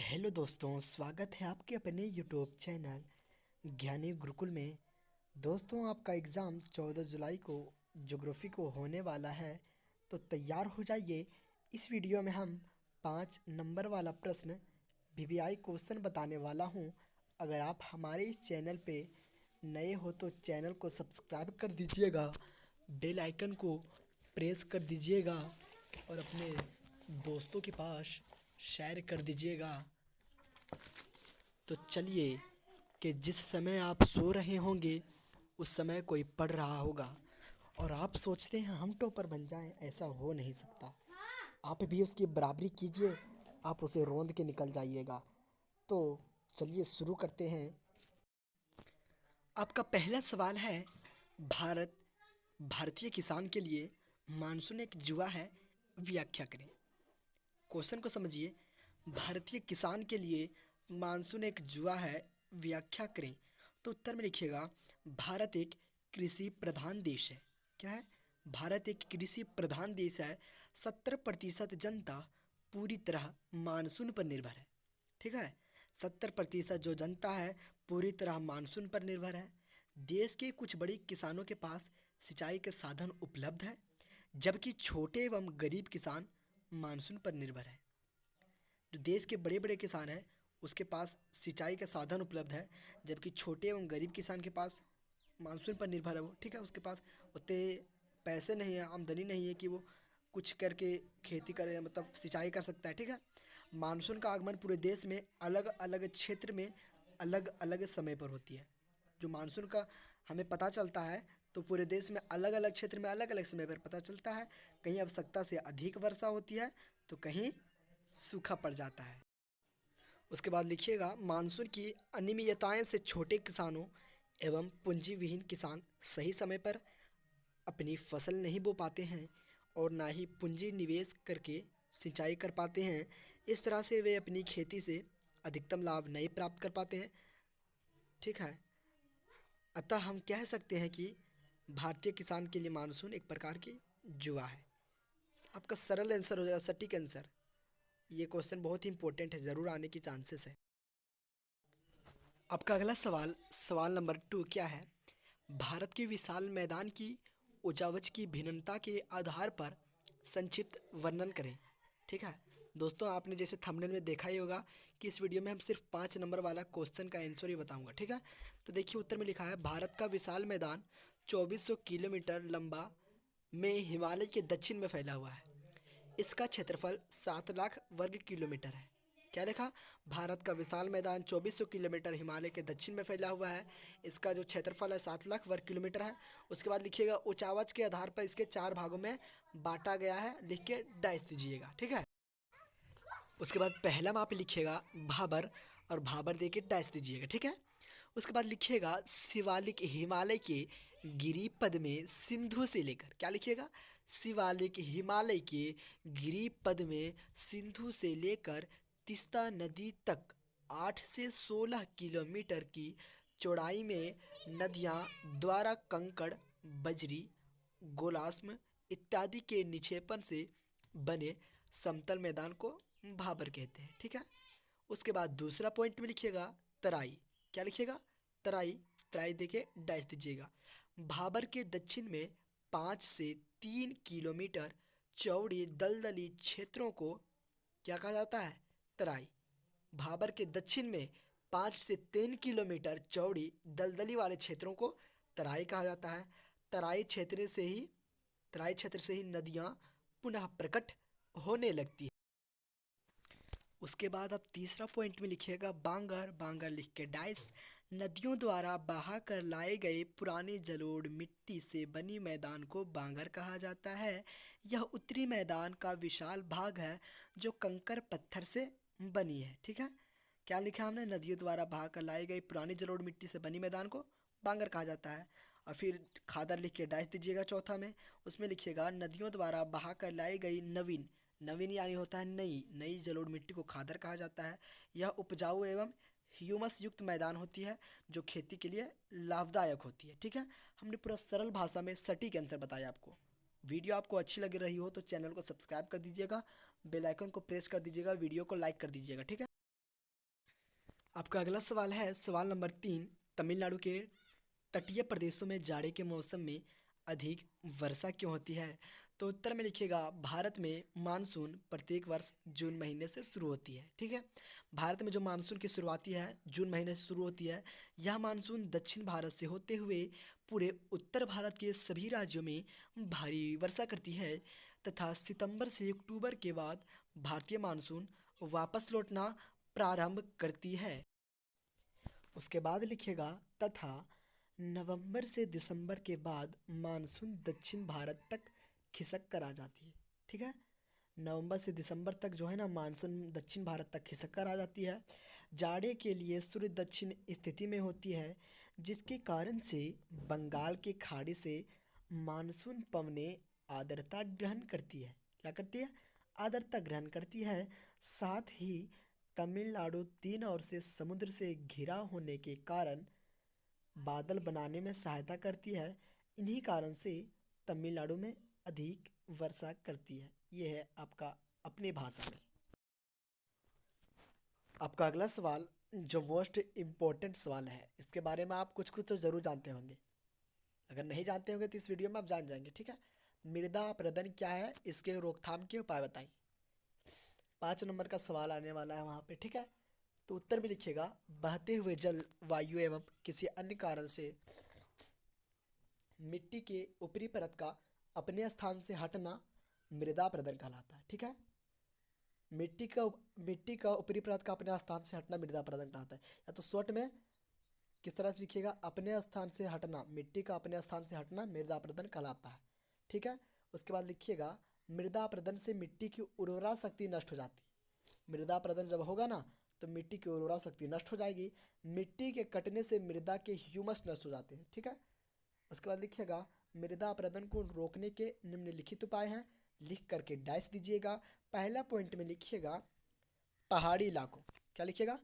Hello दोस्तों, स्वागत है आपके अपने यूट्यूब चैनल ज्ञानी गुरुकुल में। दोस्तों, आपका एग्ज़ाम 14 जुलाई को ज्योग्राफी को होने वाला है, तो तैयार हो जाइए। इस वीडियो में हम 5 नंबर वाला प्रश्न वीवीआई क्वेश्चन बताने वाला हूं। अगर आप हमारे इस चैनल पे नए हो तो चैनल को सब्सक्राइब कर दीजिएगा, बेल आइकन को प्रेस कर दीजिएगा और अपने दोस्तों के पास शेयर कर दीजिएगा। तो चलिए कि जिस समय आप सो रहे होंगे उस समय कोई पढ़ रहा होगा और आप सोचते हैं हम टॉपर बन जाएं, ऐसा हो नहीं सकता। आप भी उसकी बराबरी कीजिए, आप उसे रोंद के निकल जाइएगा। तो चलिए शुरू करते हैं। आपका पहला सवाल है, भारत भारतीय किसान के लिए मानसून एक जुआ है, व्याख्या करें। क्वेश्चन को समझिए। भारतीय किसान के लिए मानसून एक जुआ है, व्याख्या करें। तो उत्तर में लिखिएगा, भारत एक कृषि प्रधान देश है। क्या है? भारत एक कृषि प्रधान देश है। 70% जनता पूरी तरह मानसून पर निर्भर है। ठीक है, 70% जो जनता है पूरी तरह मानसून पर निर्भर है। देश के कुछ बड़े किसानों के पास सिंचाई के साधन उपलब्ध है, जबकि छोटे एवं गरीब किसान मानसून पर निर्भर है। जो देश के बड़े बड़े किसान हैं उसके पास सिंचाई का साधन उपलब्ध है, जबकि छोटे एवं गरीब किसान के पास मानसून पर निर्भर है वो। ठीक है, उसके पास उतने पैसे नहीं है, आमदनी नहीं है कि वो कुछ करके खेती करे, मतलब सिंचाई कर सकता है। ठीक है, मानसून का आगमन पूरे देश में अलग अलग क्षेत्र में अलग अलग समय पर होती है। जो मानसून का हमें पता चलता है तो पूरे देश में अलग अलग क्षेत्र में अलग अलग समय पर पता चलता है। कहीं आवश्यकता से अधिक वर्षा होती है तो कहीं सूखा पड़ जाता है। उसके बाद लिखिएगा, मानसून की अनियमितताएं से छोटे किसानों एवं पूंजी विहीन किसान सही समय पर अपनी फसल नहीं बो पाते हैं और ना ही पूंजी निवेश करके सिंचाई कर पाते हैं। इस तरह से वे अपनी खेती से अधिकतम लाभ नहीं प्राप्त कर पाते हैं। ठीक है, अतः हम कह सकते हैं कि भारतीय किसान के लिए मानसून एक प्रकार की जुआ है। आपका सरल आंसर हो जाएगा, सटीक आंसर। ये क्वेश्चन बहुत ही इंपॉर्टेंट है, ज़रूर आने की चांसेस है। आपका अगला सवाल, सवाल नंबर 2 क्या है? भारत के विशाल मैदान की उजावच की भिन्नता के आधार पर संक्षिप्त वर्णन करें। ठीक है दोस्तों, आपने जैसे थंबनेल में देखा ही होगा कि इस वीडियो में हम सिर्फ 5 नंबर वाला क्वेश्चन का आंसर ही बताऊंगा। ठीक है, तो देखिए उत्तर में लिखा है, भारत का विशाल मैदान 2400 किलोमीटर लंबा में हिमालय के दक्षिण में फैला हुआ है। इसका क्षेत्रफल 7 लाख वर्ग किलोमीटर है। क्या लिखा? भारत का विशाल मैदान 2400 किलोमीटर हिमालय के दक्षिण में फैला हुआ है। इसका जो क्षेत्रफल है 7 लाख वर्ग किलोमीटर है। उसके बाद लिखिएगा, उचावच के आधार पर इसके 4 भागों में बांटा गया है, लिख के डैश दीजिएगा। ठीक है, उसके बाद पहला माप लिखिएगा भाबर, और भाबर दे के डैश दीजिएगा। ठीक है, उसके बाद लिखिएगा, शिवालिक हिमालय के गिरिपद में सिंधु से लेकर, क्या लिखिएगा? शिवालिक हिमालय के गिरिपद में सिंधु से लेकर तीस्ता नदी तक 8 से 16 किलोमीटर की चौड़ाई में नदियां द्वारा कंकड़, बजरी, गोलास्म इत्यादि के निक्षेपण से बने समतल मैदान को भाबर कहते हैं। ठीक है, उसके बाद दूसरा पॉइंट में लिखिएगा तराई। क्या लिखिएगा? तराई। तराई देके डैश दीजिएगा। भाबर के दक्षिण में 5 से 3 किलोमीटर चौड़ी दलदली क्षेत्रों को क्या कहा जाता है? तराई। भाबर के दक्षिण में 5 से 3 किलोमीटर चौड़ी दलदली वाले क्षेत्रों को तराई कहा जाता है। तराई क्षेत्र से ही नदियाँ पुनः प्रकट होने लगती है। उसके बाद अब तीसरा पॉइंट में लिखिएगा बांगर। बांगर लिख के डाइस। नदियों द्वारा बहा कर लाए गए पुराने जलोढ़ मिट्टी से बनी मैदान को बांगर कहा जाता है। यह उत्तरी मैदान का विशाल भाग है जो कंकर पत्थर से बनी है। ठीक है, क्या लिखा हमने? नदियों द्वारा बहा कर लाई गई पुरानी जलोढ़ मिट्टी से बनी मैदान को बांगर कहा जाता है। और फिर खादर लिख के डाइस दीजिएगा चौथा में। उसमें लिखिएगा, नदियों द्वारा बहा कर लाई गई नवीन, नवीन यानी होता है नई, नई जलोढ़ मिट्टी को खादर कहा जाता है। यह उपजाऊ एवं ह्यूमस युक्त मैदान होती है जो खेती के लिए लाभदायक होती है। ठीक है, हमने पूरा सरल भाषा में सटीक आंसर बताया आपको। वीडियो आपको अच्छी लग रही हो तो चैनल को सब्सक्राइब कर दीजिएगा, बेल आइकन को प्रेस कर दीजिएगा, वीडियो को लाइक कर दीजिएगा। ठीक है। आपका अगला सवाल है सवाल नंबर 3। तमिलनाडु के तटीय प्रदेशों में जाड़े के मौसम में अधिक वर्षा क्यों होती है? तो उत्तर में लिखिएगा भारत में मानसून प्रत्येक वर्ष जून महीने से शुरू होती है। ठीक है, भारत में जो मानसून की शुरुआती है जून महीने से शुरू होती है। यह मानसून दक्षिण भारत से होते हुए पूरे उत्तर भारत के सभी राज्यों में भारी वर्षा करती है तथा सितंबर से अक्टूबर के बाद भारतीय मानसून वापस लौटना प्रारंभ करती है। उसके बाद लिखिएगा तथा नवंबर से दिसंबर के बाद मानसून दक्षिण भारत तक खिसक कर आ जाती है। ठीक है, नवंबर से दिसंबर तक जो है ना मानसून दक्षिण भारत तक खिसक कर आ जाती है। जाड़े के लिए सूर्य दक्षिण स्थिति में होती है जिसके कारण से बंगाल की खाड़ी से मानसून पवनें आर्द्रता ग्रहण करती है। क्या करती है? आर्द्रता ग्रहण करती है। साथ ही तमिलनाडु तीन ओर से समुद्र से घिरा होने के कारण बादल बनाने में सहायता करती है। इन्हीं कारण से तमिलनाडु में अधिक वर्षा करती है। ये है आपका अपनी भाषा में। आपका अगला सवाल जो मोस्ट इम्पोर्टेंट सवाल है, इसके बारे में आप कुछ कुछ तो ज़रूर जानते होंगे। अगर नहीं जानते होंगे तो इस वीडियो में आप जान जाएंगे। ठीक है, मृदा अपरदन क्या है, इसके रोकथाम के उपाय बताइए। 5 नंबर का सवाल आने वाला है वहाँ पे। ठीक है, तो उत्तर में लिखिएगा बहते हुए जल, वायु एवं किसी अन्य कारण से मिट्टी के ऊपरी परत का अपने स्थान से हटना मृदा अपरदन कहलाता है। ठीक है, मिट्टी का ऊपरी परत का अपने स्थान से हटना मृदा अपरदन कहलाता है। या तो शॉर्ट में किस तरह से लिखिएगा, अपने स्थान से हटना, मिट्टी का अपने स्थान से हटना मृदा अपरदन कहलाता है। ठीक है, उसके बाद लिखिएगा मृदा अपरदन से मिट्टी की उर्वरा शक्ति नष्ट हो जाती है। मृदा अपरदन जब होगा ना तो मिट्टी की उर्वरा शक्ति नष्ट हो जाएगी। मिट्टी के कटने से मृदा के ह्यूमस नष्ट हो जाते हैं। ठीक है, उसके बाद लिखिएगा मृदा अपरदन को रोकने के निम्नलिखित उपाय हैं। लिख करके डैश दीजिएगा। पहला पॉइंट में लिखिएगा पहाड़ी इलाकों, क्या लिखिएगा,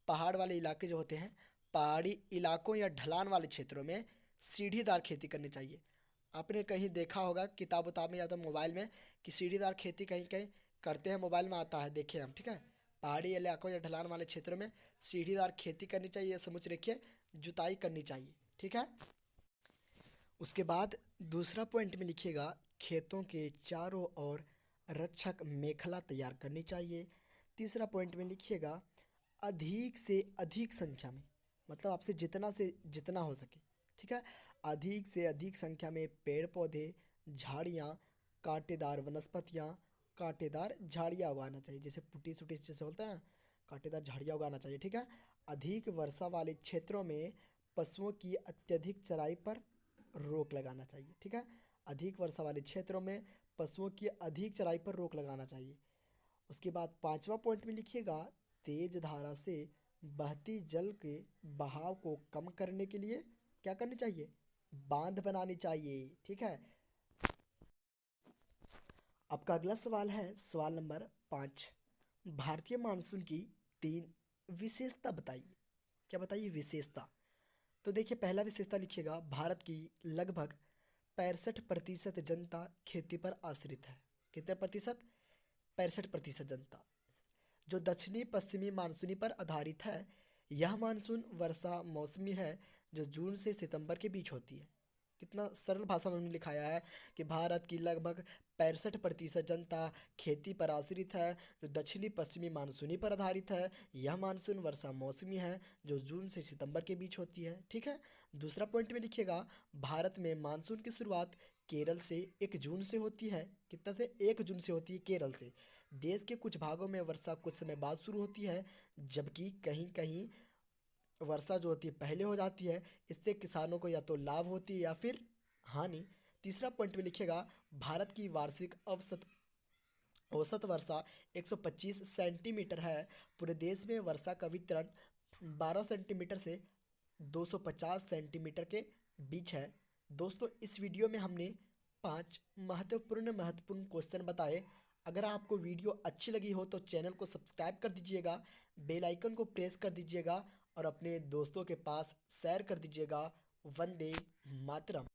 पहाड़ वाले इलाके जो होते हैं, पहाड़ी इलाकों या ढलान वाले क्षेत्रों में सीढ़ीदार खेती करनी चाहिए। आपने कहीं देखा होगा किताब उताब में या तो मोबाइल में कि सीढ़ीदार खेती कहीं कहीं करते हैं, मोबाइल में आता है, देखे हम। ठीक है, पहाड़ी इलाकों या ढलान वाले क्षेत्रों में सीढ़ीदार खेती करनी चाहिए। समझ रखिए, जुताई करनी चाहिए। ठीक है, उसके बाद दूसरा पॉइंट में लिखिएगा खेतों के चारों ओर रक्षक मेखला तैयार करनी चाहिए। तीसरा पॉइंट में लिखिएगा अधिक से अधिक संख्या में, मतलब आपसे जितना से जितना हो सके। ठीक है, अधिक से अधिक संख्या में पेड़ पौधे, झाड़ियाँ, कांटेदार वनस्पतियाँ, कांटेदार झाड़ियाँ उगाना चाहिए। जैसे पुटी सुटी जैसे बोलते हैं, कांटेदार झाड़ियाँ उगाना चाहिए। ठीक है, अधिक वर्षा वाले क्षेत्रों में पशुओं की अत्यधिक चराई पर रोक लगाना चाहिए। ठीक है, अधिक वर्षा वाले क्षेत्रों में पशुओं की अधिक चराई पर रोक लगाना चाहिए। उसके बाद 5वां पॉइंट में लिखिएगा तेज धारा से बहती जल के बहाव को कम करने के लिए क्या करनी चाहिए, बांध बनानी चाहिए। ठीक है, आपका अगला सवाल है सवाल नंबर 5। भारतीय मानसून की 3 विशेषता बताइए। क्या बताइए विशेषता? तो देखिए पहला विशेषता लिखिएगा भारत की लगभग 65% जनता खेती पर आश्रित है। कितने प्रतिशत? 65% जनता जो दक्षिणी पश्चिमी मानसूनी पर आधारित है। यह मानसून वर्षा मौसमी है जो जून से सितंबर के बीच होती है। कितना सरल भाषा में हमने लिखाया है कि भारत की लगभग 65% जनता खेती पर आश्रित है जो दक्षिणी पश्चिमी मानसूनी पर आधारित है। यह मानसून वर्षा मौसमी है जो जून से सितंबर के बीच होती है। ठीक है, दूसरा पॉइंट में लिखिएगा भारत में मानसून की शुरुआत केरल से 1 जून से होती है। कितना से? 1 जून से होती है केरल से। देश के कुछ भागों में वर्षा कुछ समय बाद शुरू होती है जबकि कहीं कहीं वर्षा जो होती है पहले हो जाती है। इससे किसानों को या तो लाभ होती है या फिर हानि। तीसरा पॉइंट में लिखिएगा भारत की वार्षिक औसत वर्षा 125 सेंटीमीटर है। पूरे देश में वर्षा का वितरण 12 सेंटीमीटर से 250 सेंटीमीटर के बीच है। दोस्तों इस वीडियो में हमने 5 महत्वपूर्ण क्वेश्चन बताए। अगर आपको वीडियो अच्छी लगी हो तो चैनल को सब्सक्राइब कर दीजिएगा, बेल आइकन को प्रेस कर दीजिएगा और अपने दोस्तों के पास शेयर कर दीजिएगा। वंदे मातरम।